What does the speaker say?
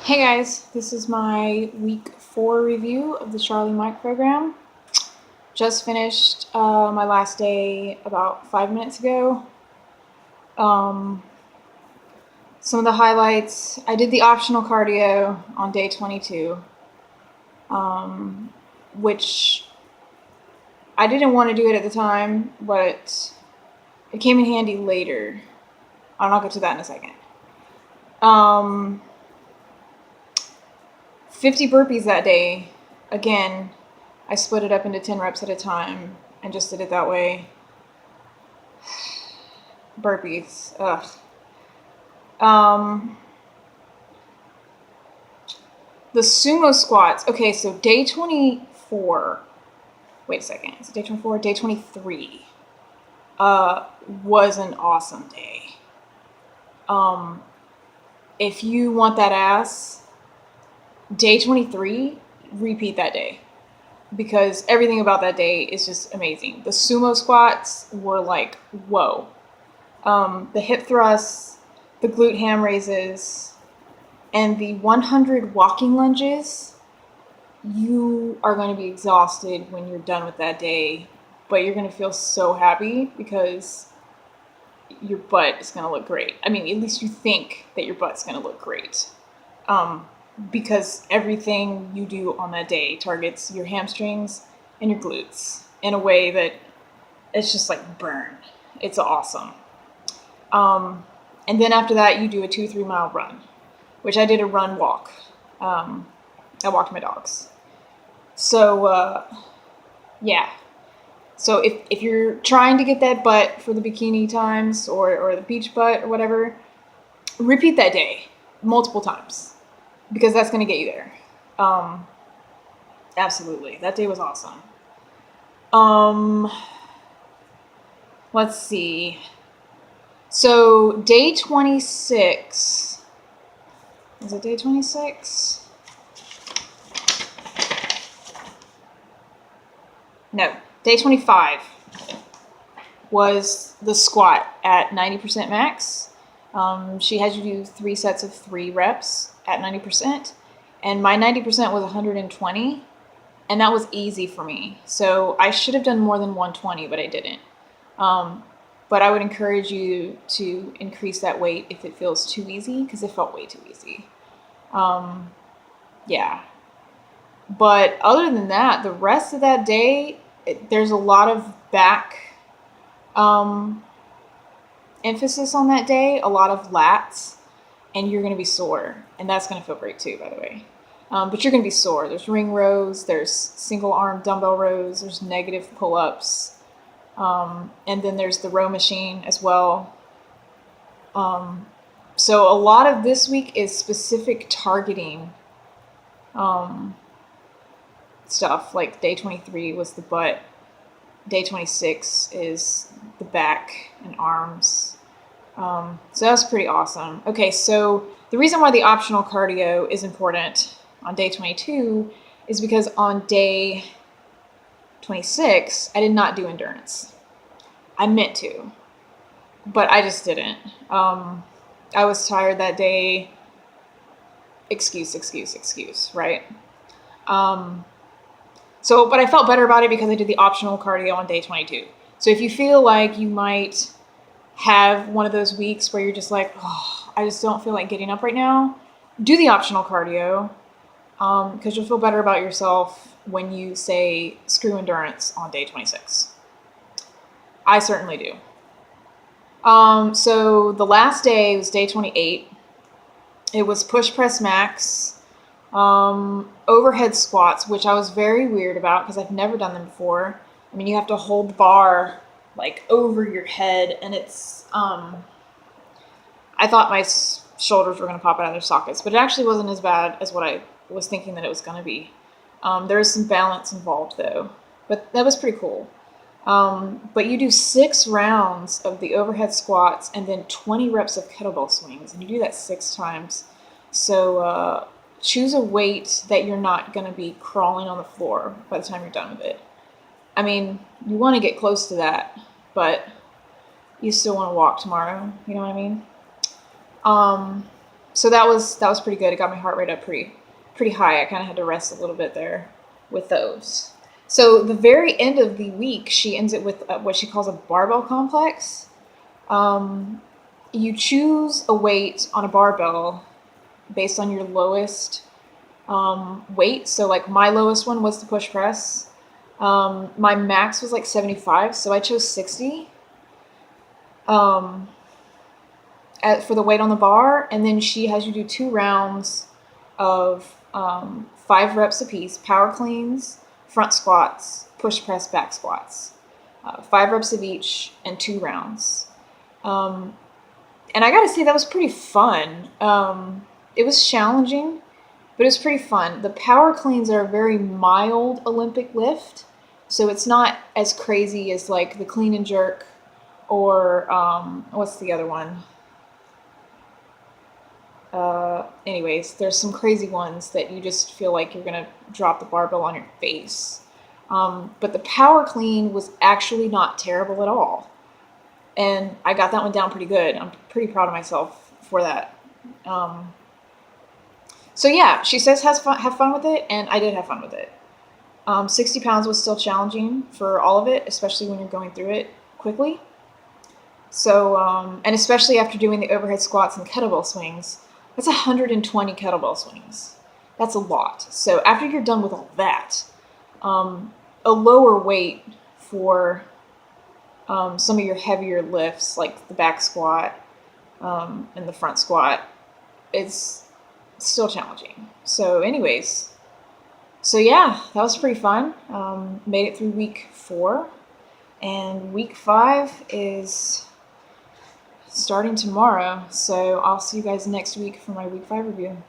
Hey guys, this is my week 4 review of the Charlie Mike program. Just finished my last day about 5 minutes ago. Um, some of the highlights, I did the optional cardio on day 22, which I didn't want to do it at the time, but it came in handy later. I'll get to that in a second. 50 burpees that day. Again, I split it up into 10 reps at a time and just did it that way. Burpees. Ugh. The sumo squats. Okay, so day 24. Wait a second. Is it day 24? Day 23 was an awesome day. If you want that ass, day 23, repeat that day. Because everything about that day is just amazing. The sumo squats were like, whoa. The hip thrusts, the glute ham raises, and the 100 walking lunges, you are going to be exhausted when you're done with that day, but you're going to feel so happy because your butt is going to look great. I mean, at least you think that your butt's going to look great. Because everything you do on that day targets your hamstrings and your glutes in a way that it's just like burn. It's awesome. And then after that, you do a 2-3 mile run, which I did a run walk. I walked my dogs. So, yeah. So if you're trying to get that butt for the bikini times or the beach butt or whatever, repeat that day multiple times because that's going to get you there. Absolutely. That day was awesome. Let's see. So day 26, is it day 26? No, day 25 was the squat at 90% max. She had you do 3 sets of 3 reps at 90%, and my 90% was 120, and that was easy for me. So I should have done more than 120, but I didn't. But I would encourage you to increase that weight if it feels too easy, because it felt way too easy. Yeah. But other than that, the rest of that day, there's a lot of back emphasis on that day, a lot of lats, and you're going to be sore. And that's going to feel great too, by the way. But you're going to be sore. There's ring rows, there's single arm dumbbell rows, there's negative pull-ups. And then there's the row machine as well. So a lot of this week is specific targeting stuff. Like day 23 was the butt. Day 26 is the back and arms. So that's pretty awesome. Okay, so the reason why the optional cardio is important on day 22 is because on day 26, I did not do endurance. I meant to, but I just didn't. I was tired that day. Excuse, right? But I felt better about it because I did the optional cardio on day 22. So if you feel like you might have one of those weeks where you're just like, oh, I just don't feel like getting up right now, do the optional cardio because you'll feel better about yourself when you say screw endurance on day 26. I certainly do. So the last day was day 28. It was push press max, overhead squats, which I was very weird about because I've never done them before. I mean, you have to hold the bar like over your head, and it's, I thought my shoulders were going to pop out of their sockets, but it actually wasn't as bad as what I was thinking that it was going to be. There was some balance involved though, but that was pretty cool. But you do 6 rounds of the overhead squats and then 20 reps of kettlebell swings, and you do that 6 times. So choose a weight that you're not going to be crawling on the floor by the time you're done with it. I mean, you want to get close to that, but you still want to walk tomorrow. You know what I mean? So that was pretty good. It got my heart rate up pretty high. I kind of had to rest a little bit there with those. So the very end of the week, she ends it with what she calls a barbell complex. You choose a weight on a barbell based on your lowest weight. So like my lowest one was the push press. My max was like 75, so I chose 60 for the weight on the bar. And then she has you do 2 rounds of 5 reps apiece, power cleans, front squats, push press, back squats. 5 reps of each and 2 rounds. And I gotta say, that was pretty fun. It was challenging, but it was pretty fun. The power cleans are a very mild Olympic lift, so it's not as crazy as like the clean and jerk or what's the other one? Anyways, there's some crazy ones that you just feel like you're gonna drop the barbell on your face. But the power clean was actually not terrible at all. And I got that one down pretty good. I'm pretty proud of myself for that. So yeah, she says have fun with it, and I did have fun with it. 60 pounds was still challenging for all of it, especially when you're going through it quickly. So, and especially after doing the overhead squats and kettlebell swings, that's 120 kettlebell swings. That's a lot. So after you're done with all that, a lower weight for some of your heavier lifts, like the back squat and the front squat, is still challenging. So anyways, so yeah, that was pretty fun. Made it through week 4, and week 5 is starting tomorrow. So I'll see you guys next week for my week 5 review.